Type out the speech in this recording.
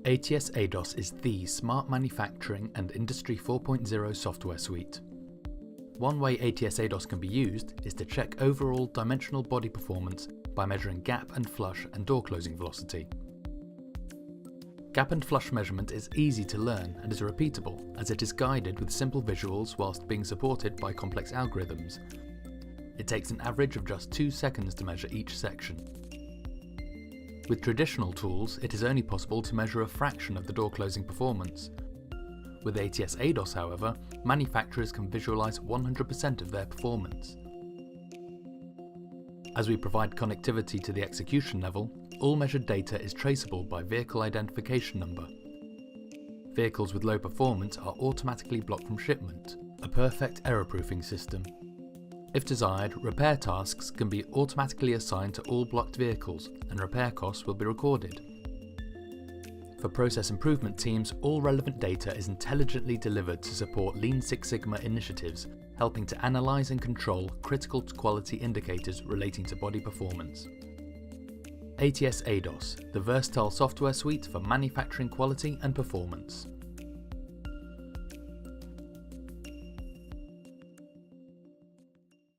ATS ADOS is the smart manufacturing and Industry 4.0 software suite. One way ATS ADOS can be used is to check overall dimensional body performance by measuring gap and flush and door closing velocity. Gap and flush measurement is easy to learn and is repeatable, as it is guided with simple visuals whilst being supported by complex algorithms. It takes an average of just 2 seconds to measure each section. With traditional tools, it is only possible to measure a fraction of the door closing performance. With ATS ADOS, however, manufacturers can visualize 100% of their performance. As we provide connectivity to the execution level, all measured data is traceable by vehicle identification number. Vehicles with low performance are automatically blocked from shipment, a perfect error-proofing system. If desired, repair tasks can be automatically assigned to all blocked vehicles and repair costs will be recorded. For process improvement teams, all relevant data is intelligently delivered to support Lean Six Sigma initiatives, helping to analyse and control critical quality indicators relating to body performance. ATS ADOS, the versatile software suite for manufacturing quality and performance.